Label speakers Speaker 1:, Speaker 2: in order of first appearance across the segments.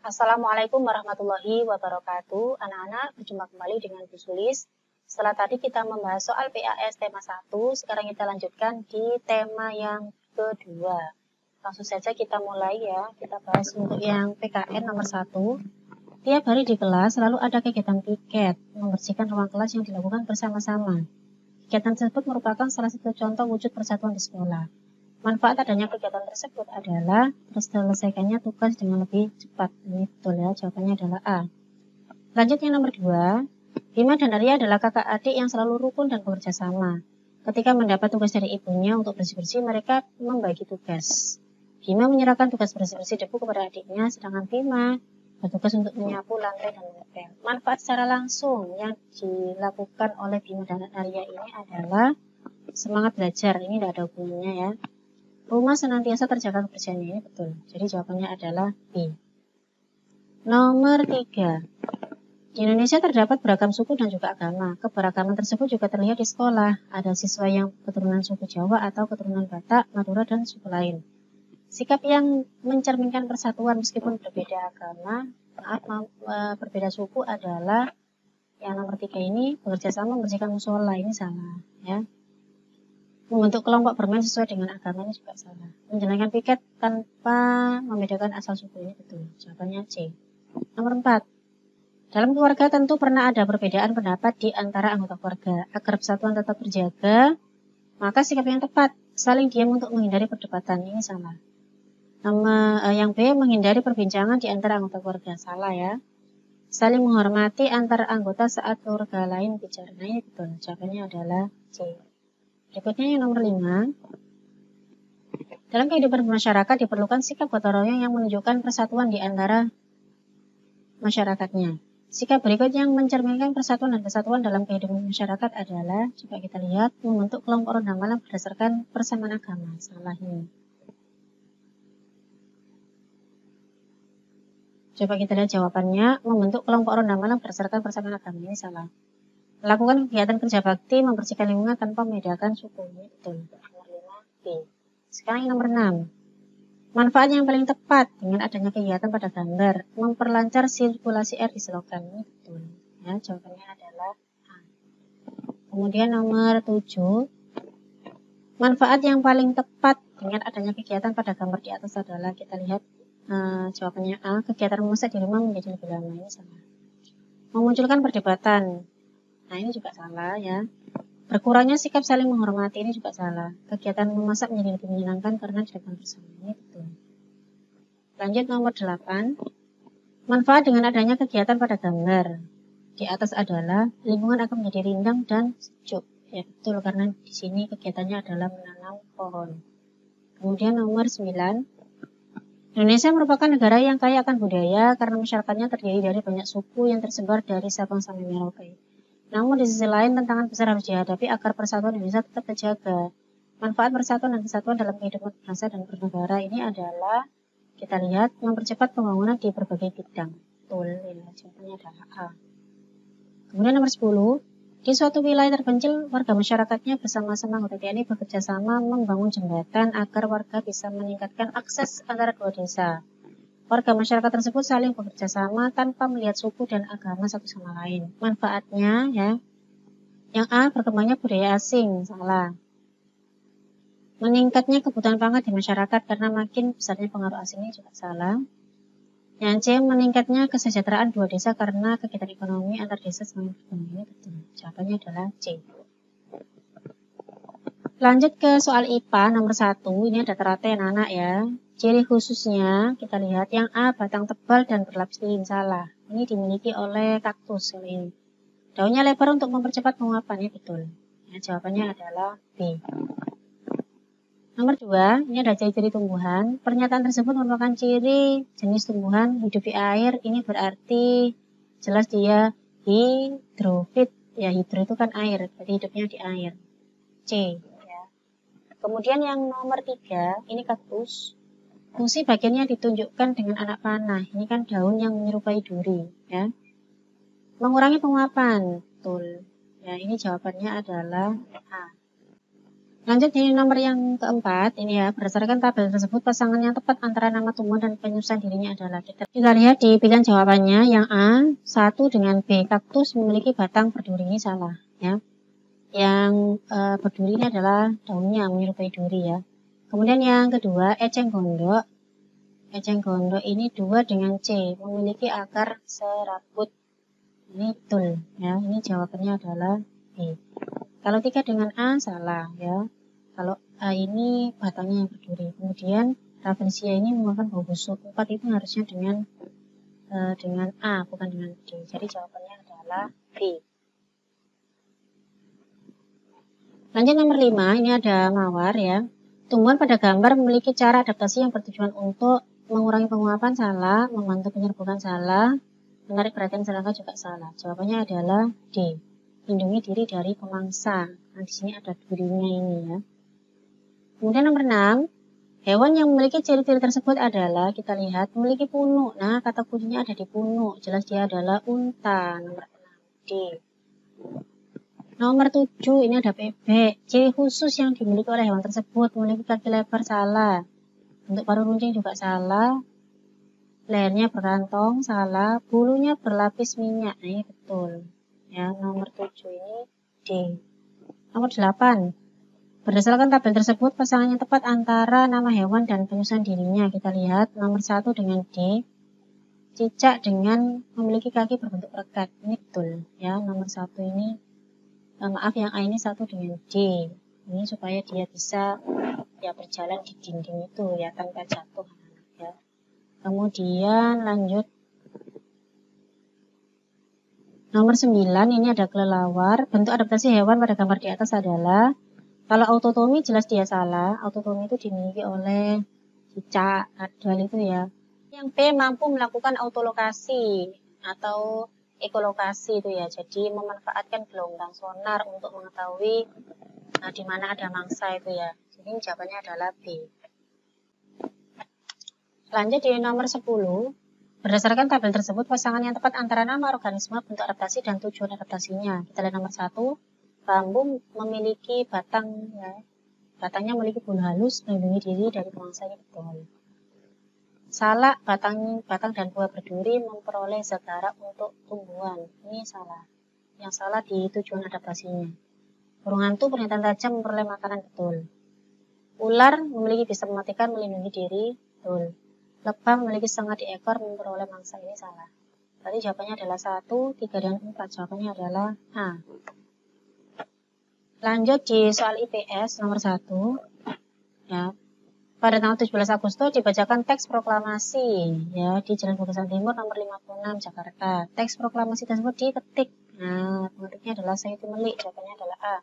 Speaker 1: Assalamualaikum warahmatullahi wabarakatuh. Anak-anak, berjumpa kembali dengan Bu Sulis. Setelah tadi kita membahas soal PAS tema 1, sekarang kita lanjutkan di tema yang kedua. Langsung saja kita mulai ya. Kita bahas untuk yang PKN nomor 1. Tiap hari di kelas selalu ada kegiatan piket, membersihkan ruang kelas yang dilakukan bersama-sama. Kegiatan tersebut merupakan salah satu contoh wujud persatuan di sekolah. Manfaat adanya kegiatan tersebut adalah terselesaikannya tugas dengan lebih cepat. Ini betul ya, jawabannya adalah A. Lanjut yang nomor 2. Bima dan Arya adalah kakak adik yang selalu rukun dan bekerja sama. Ketika mendapat tugas dari ibunya untuk bersih-bersih, mereka membagi tugas. Bima menyerahkan tugas bersih-bersih debu kepada adiknya, sedangkan Bima bertugas untuk menyapu lantai dan ngepel. Manfaat secara langsung yang dilakukan oleh Bima dan Arya ini adalah semangat belajar. Ini tidak ada hubungannya ya. Rumah senantiasa terjaga kebersihannya, ini betul. Jadi jawabannya adalah B. Nomor 3. Di Indonesia terdapat beragam suku dan juga agama. Keberagaman tersebut juga terlihat di sekolah. Ada siswa yang keturunan suku Jawa atau keturunan Batak, Madura, dan suku lain. Sikap yang mencerminkan persatuan meskipun berbeda agama, berbeda suku adalah yang nomor 3 ini, bekerja sama membersihkan musola. Ini salah ya. Membentuk kelompok bermain sesuai dengan agamanya juga salah. Menjalankan piket tanpa membedakan asal suku, ini betul. Jawabannya C. Nomor 4. Dalam keluarga tentu pernah ada perbedaan pendapat di antara anggota keluarga. Agar persatuan tetap terjaga, maka sikap yang tepat, saling diam untuk menghindari perdebatan. Ini salah. Yang B, menghindari perbincangan di antara anggota keluarga. Salah ya. Saling menghormati antar anggota saat keluarga lain bicara. Nah, ini betul. Jawabannya adalah C. Berikutnya yang nomor 5. Dalam kehidupan masyarakat diperlukan sikap gotong royong yang menunjukkan persatuan di antara masyarakatnya. Sikap berikut yang mencerminkan persatuan dan kesatuan dalam kehidupan masyarakat adalah, coba kita lihat, membentuk kelompok ronda malam berdasarkan persamaan agama. Salah ini. Coba kita lihat jawabannya, membentuk kelompok ronda malam berdasarkan persamaan agama. Ini salah. Melakukan kegiatan kerja bakti, membersihkan lingkungan tanpa membedakan suku. Ini betul. Nomor 5 B. Sekarang yang nomor 6. Manfaat yang paling tepat dengan adanya kegiatan pada gambar, memperlancar sirkulasi air di selokan. Ini betul. Ya, jawabannya adalah A. Kemudian nomor 7. Manfaat yang paling tepat dengan adanya kegiatan pada gambar di atas adalah, kita lihat jawabannya A. Kegiatan memasak di rumah menjadi lebih lama. Ini salah. Memunculkan perdebatan. Nah, ini juga salah ya. Berkurangnya sikap saling menghormati, ini juga salah. Kegiatan memasak menjadi lebih menyenangkan karena dilakukan bersama. Ini betul. Lanjut nomor 8. Manfaat dengan adanya kegiatan pada gambar di atas adalah lingkungan akan menjadi rindang dan sejuk. Ya betul, karena di sini kegiatannya adalah menanam pohon. Kemudian nomor 9. Indonesia merupakan negara yang kaya akan budaya karena masyarakatnya terdiri dari banyak suku yang tersebar dari Sabang sampai Merauke. Namun di sisi lain tantangan besar harus dihadapi agar persatuan Indonesia tetap terjaga. Manfaat persatuan dan kesatuan dalam kehidupan bangsa dan bernegara ini adalah, kita lihat, mempercepat pembangunan di berbagai bidang. Betul, ya, jawabannya adalah A. Kemudian nomor 10. Di suatu wilayah terpencil, warga masyarakatnya bersama-sama anggota TNI bekerja sama membangun jembatan agar warga bisa meningkatkan akses antara dua desa. Warga masyarakat tersebut saling bekerja sama tanpa melihat suku dan agama satu sama lain. Manfaatnya ya. Yang A, berkembangnya budaya asing. Salah. Meningkatnya kebutuhan pangan di masyarakat karena makin besarnya pengaruh asingnya juga salah. Yang C, meningkatnya kesejahteraan dua desa karena kegiatan ekonomi antar desa semakin berkembang. Ini betul. Jawabannya adalah C. Lanjut ke soal IPA nomor 1. Ini ada teratai anak-anak ya. Ciri khususnya, kita lihat yang A, batang tebal dan berlapis lilin. Salah. Ini dimiliki oleh kaktus kali ini. Daunnya lebar untuk mempercepat penguapannya, betul. Ya, jawabannya adalah B. Nomor 2, ini ada ciri-ciri tumbuhan. Pernyataan tersebut merupakan ciri jenis tumbuhan hidup di air. Ini berarti jelas dia hidrofit. Ya, hidro itu kan air, berarti hidupnya di air. C. Ya. Kemudian yang nomor 3, ini kaktus. Fungsi bagiannya ditunjukkan dengan anak panah. Ini kan daun yang menyerupai duri. Ya. Mengurangi penguapan. Betul. Ya, ini jawabannya adalah A. Lanjut di nomor yang keempat, ini ya, berdasarkan tabel tersebut pasangan yang tepat antara nama tumbuhan dan penyusun dirinya adalah. Kita lihat di pilihan jawabannya, yang A, satu dengan B, kaktus memiliki batang berduri, ini salah ya. Yang berduri ini adalah daunnya menyerupai duri ya. Kemudian yang kedua, eceng gondok. Eceng gondok ini 2 dengan C, memiliki akar serabut. Ini betul ya, ini jawabannya adalah B. Kalau 3 dengan A salah ya. Kalau A ini batangnya yang berduri. Kemudian Rafflesia ini memakan bau busuk. 4 itu harusnya dengan A bukan dengan D. Jadi jawabannya adalah B. Lanjut nomor 5, ini ada mawar ya. Tumbuhan pada gambar memiliki cara adaptasi yang bertujuan untuk mengurangi penguapan salah, membantu penyerbukan salah, menarik perhatian serangga juga salah. Jawabannya adalah D. Lindungi diri dari pemangsa. Nah, di sini ada durinya ini ya. Kemudian nomor 6, hewan yang memiliki ciri-ciri tersebut adalah, kita lihat, memiliki punuk. Nah, kata kuncinya ada di punuk. Jelas dia adalah unta. Nomor 6, D. Nomor 7, ini ada bebek. Ciri khusus yang dimiliki oleh hewan tersebut, memiliki kaki lebar, salah. Untuk paruh runcing juga salah. Lehernya berkantong, salah. Bulunya berlapis minyak. Nah, ini betul. Ya, nomor 7 ini D. Nomor 8. Berdasarkan tabel tersebut, pasangan yang tepat antara nama hewan dan penyusun dirinya. Kita lihat nomor 1 dengan D. Cicak dengan memiliki kaki berbentuk perekat. Ini betul. Ya, nomor 1 ini, maaf yang A ini 1 dengan D. Ini supaya dia bisa ya berjalan di dinding itu ya tanpa jatuh. Ya. Kemudian lanjut. Nomor 9, ini ada kelelawar. Bentuk adaptasi hewan pada gambar di atas adalah, kalau autotomi jelas dia salah. Autotomi itu dimiliki oleh cicak, kadal itu ya. Yang B, mampu melakukan autolokasi atau ekolokasi itu ya. Jadi memanfaatkan gelombang sonar untuk mengetahui di mana ada mangsa itu ya. Jadi jawabannya adalah B. Lanjut di nomor 10. Berdasarkan tabel tersebut, pasangan yang tepat antara nama organisme, bentuk adaptasi, dan tujuan adaptasinya. Kita lihat nomor 1. Bambu memiliki batang ya. Batangnya memiliki bulu halus, melindungi diri dari pemangsa, ini betul. Salak, batang dan buah berduri memperoleh zat hara untuk tumbuhan. Ini salah. Yang salah di tujuan adaptasinya. Burung hantu pernyataan tajam memperoleh makanan, betul. Ular memiliki bisa mematikan, melindungi diri, betul. Lebah memiliki setengah di ekor memperoleh mangsa, ini salah. Berarti jawabannya adalah 1, 3, dan 4. Jawabannya adalah A. Lanjut di soal IPS nomor 1. Ya. Pada tanggal 17 Agustus dibacakan teks proklamasi ya di Jalan Bagasan Timur nomor 56 Jakarta. Teks proklamasi tersebut diketik. Nah, pengetiknya adalah Sayyidi Melik. Jawabannya adalah A.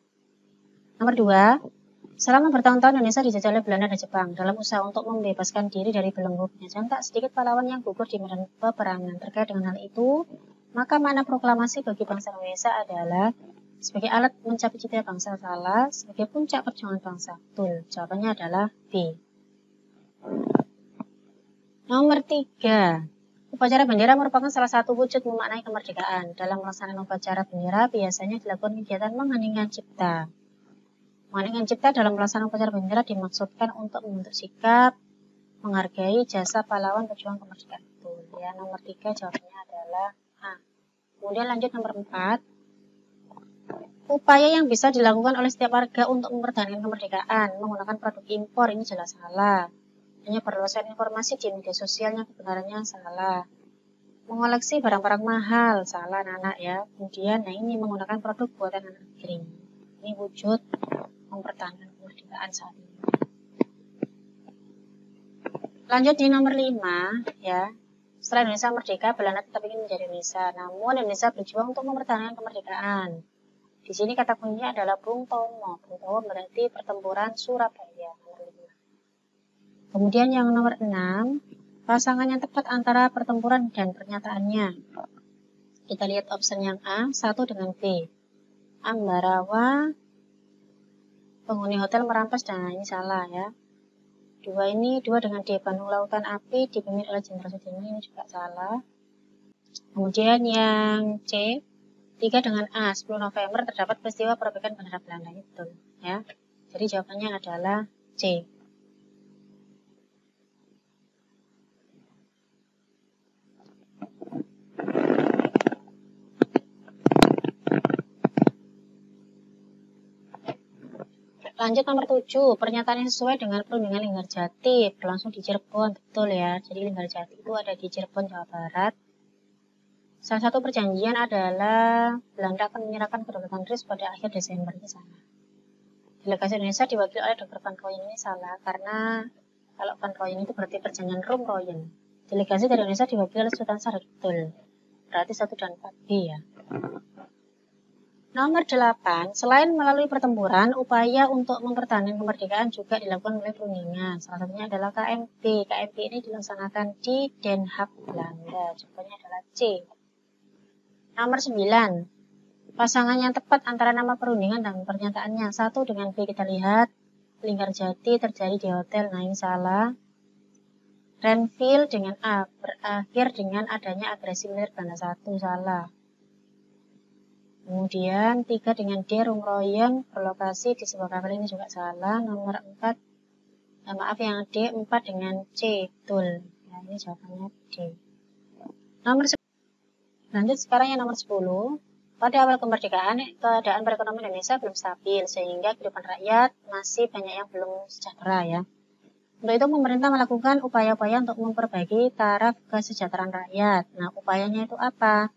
Speaker 1: Nomor 2. Selama bertahun-tahun Indonesia dijajah oleh Belanda dan Jepang dalam usaha untuk membebaskan diri dari belenggu penjajahan, tak sedikit pahlawan yang gugur di medan peperangan. Terkait dengan hal itu, maka makna proklamasi bagi bangsa Indonesia adalah sebagai alat mencapai cita bangsa, salah, sebagai puncak perjuangan bangsa. Betul. Jawabannya adalah B. Nomor 3. Upacara bendera merupakan salah satu wujud memaknai kemerdekaan. Dalam melaksanakan upacara bendera biasanya dilakukan kegiatan mengheningkan cipta. Mengheningkan cipta dalam pelaksanaan upacara bendera dimaksudkan untuk membentuk sikap, menghargai jasa pahlawan pejuang kemerdekaan itu. Ya, nomor 3 jawabannya adalah A. Kemudian lanjut nomor 4. Upaya yang bisa dilakukan oleh setiap warga untuk mempertahankan kemerdekaan menggunakan produk impor, ini jelas salah. Hanya berluasan informasi di media sosialnya kebenarannya salah. Mengoleksi barang-barang mahal, salah anak-anak ya. Kemudian ini menggunakan produk buatan anak negeri. Ini wujud mempertahankan kemerdekaan saat ini. Lanjut di nomor 5 ya. Setelah Indonesia merdeka, Belanda tetap ingin menjadi Indonesia. Namun Indonesia berjuang untuk mempertahankan kemerdekaan. Di sini kata kuncinya adalah Bung Tomo. Bung Tomo berarti pertempuran Surabaya. Nomor 5. Kemudian yang nomor 6, pasangan yang tepat antara pertempuran dan pernyataannya. Kita lihat option yang A, 1 dengan B. Ambarawa, penghuni hotel merampas, dan ini salah ya. 2 dengan D, Bandung Lautan Api dipimpin oleh Jenderal Sudirman, ini juga salah. Kemudian yang C, 3 dengan A, 10 November terdapat peristiwa perobekan bendera Belanda, itu betul ya. Jadi jawabannya adalah C. Lanjut nomor 7, pernyataan yang sesuai dengan perundingan Linggarjati berlangsung di Cirebon, betul ya. Jadi Linggarjati itu ada di Cirebon, Jawa Barat. Salah satu perjanjian adalah Belanda akan menyerahkan kedaulatan Inggris pada akhir Desember di sana. Delegasi Indonesia diwakili oleh Dr. Van Rooyen. Ini salah karena kalau Van Rooyen itu berarti perjanjian Rum-Rooyen. Delegasi dari Indonesia diwakili oleh Sultan Syarif, betul. Berarti 1 dan 4B ya. Nomor 8, selain melalui pertempuran, upaya untuk mempertahankan kemerdekaan juga dilakukan oleh perundingan. Salah satunya adalah KMP. KMP ini dilaksanakan di Den Haag, Belanda. Jawabannya adalah C. Nomor 9, pasangan yang tepat antara nama perundingan dan pernyataannya. 1 dengan B kita lihat, Linggarjati terjadi di hotel, nah ini salah. Renville dengan A, berakhir dengan adanya agresi militer Belanda 1, salah. Kemudian 3 dengan D, Rum-Rooyen berlokasi di sebuah kapal, ini juga salah. Nomor 4, maaf yang D, 4 dengan C, betul. Ya, ini jawabannya D. Nomor 10. Lanjut sekarang yang nomor 10. Pada awal kemerdekaan, keadaan perekonomian Indonesia belum stabil, sehingga kehidupan rakyat masih banyak yang belum sejahtera ya. Untuk itu pemerintah melakukan upaya-upaya untuk memperbaiki taraf kesejahteraan rakyat. Nah, upayanya itu apa?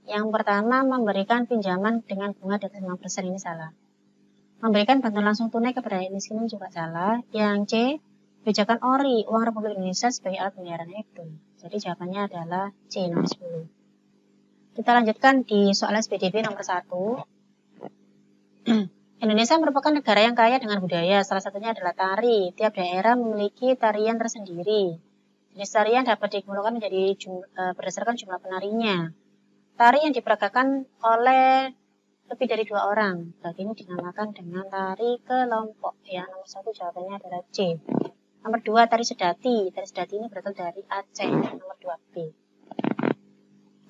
Speaker 1: Yang pertama, memberikan pinjaman dengan bunga di atas 5%, ini salah. Memberikan bantuan langsung tunai kepada rakyat miskin, ini juga salah. Yang C, kebijakan ORI, uang Republik Indonesia sebagai alat pembayaran itu. Jadi jawabannya adalah C, nomor 10. Kita lanjutkan di soal SPDB nomor 1. Indonesia merupakan negara yang kaya dengan budaya, salah satunya adalah tari. Tiap daerah memiliki tarian tersendiri. Jenis tarian dapat dikelompokkan menjadi berdasarkan jumlah penarinya. Tari yang diperagakan oleh lebih dari 2 orang, berarti ini dinamakan dengan tari kelompok. Ya, nomor 1 jawabannya adalah C. Nomor 2, tari sedati. Tari sedati ini berasal dari Aceh. Nomor 2B.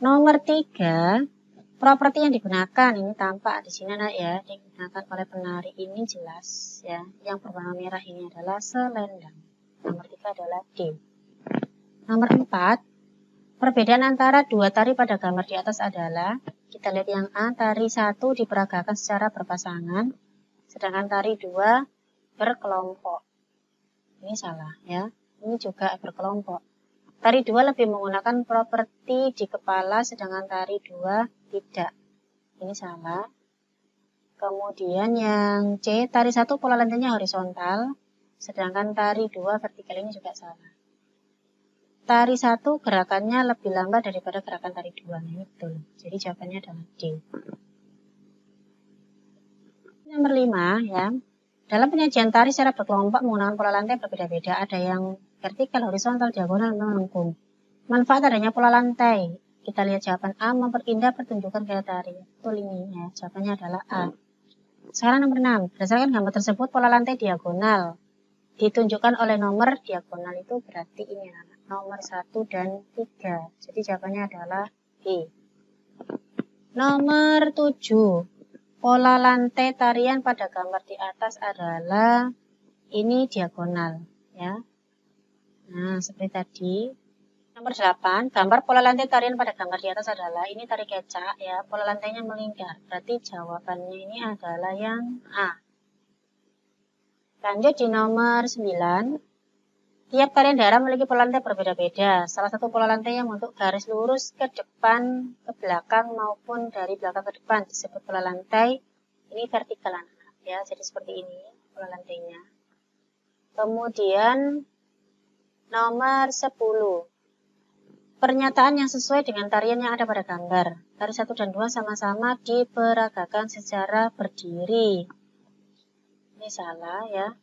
Speaker 1: Nomor 3, properti yang digunakan. Ini tampak di sini anak ya, digunakan oleh penari ini jelas ya. Yang berwarna merah ini adalah selendang. Nomor 3 adalah D. Nomor 4, perbedaan antara 2 tari pada gambar di atas adalah, kita lihat yang A, tari 1 diperagakan secara berpasangan, sedangkan tari 2 berkelompok. Ini salah ya, ini juga berkelompok. Tari 2 lebih menggunakan properti di kepala, sedangkan tari 2 tidak. Ini salah. Kemudian yang C, tari 1 pola lantainya horizontal, sedangkan tari 2 vertikal, ini juga salah. Tari 1 gerakannya lebih lambat daripada gerakan tari 2. Nah, ini betul. Jadi jawabannya adalah D. Nomor 5 ya. Dalam penyajian tari secara berkelompok menggunakan pola lantai berbeda-beda. Ada yang vertikal, horizontal, diagonal, melengkung. Manfaat adanya pola lantai. Kita lihat jawaban A, memperindah pertunjukan gaya tari. Betul ini ya. Jawabannya adalah A. Sekarang nomor 6. Berdasarkan gambar tersebut pola lantai diagonal ditunjukkan oleh nomor diagonal itu berarti ini nomor 1 dan 3. Jadi jawabannya adalah B. Nomor 7. Pola lantai tarian pada gambar di atas adalah ini diagonal ya. Nah, seperti tadi. Nomor 8, gambar pola lantai tarian pada gambar di atas adalah ini tari kecak ya. Pola lantainya melingkar. Berarti jawabannya ini adalah yang A. Lanjut di nomor 9. Tiap tarian daerah memiliki pola lantai berbeda-beda. Salah satu pola lantai yang membentuk garis lurus ke depan, ke belakang maupun dari belakang ke depan disebut pola lantai. Ini vertikal anak ya, jadi seperti ini pola lantainya. Kemudian nomor 10. Pernyataan yang sesuai dengan tarian yang ada pada gambar. Tari 1 dan 2 sama-sama diperagakan secara berdiri. Ini salah ya.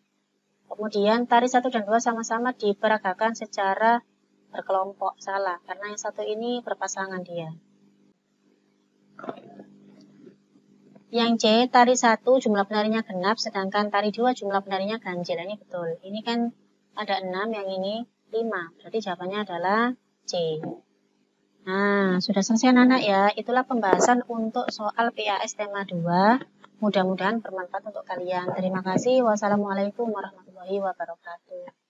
Speaker 1: Kemudian tari 1 dan 2 sama-sama diperagakan secara berkelompok. Salah, karena yang satu ini berpasangan dia. Yang C, tari 1 jumlah penarinya genap, sedangkan tari 2 jumlah penarinya ganjil. Ini betul. Ini kan ada 6, yang ini 5. Berarti jawabannya adalah C. Nah, sudah selesai anak-anak ya. Itulah pembahasan untuk soal PAS tema 2. Mudah-mudahan bermanfaat untuk kalian. Terima kasih. Wassalamualaikum warahmatullahi wabarakatuh.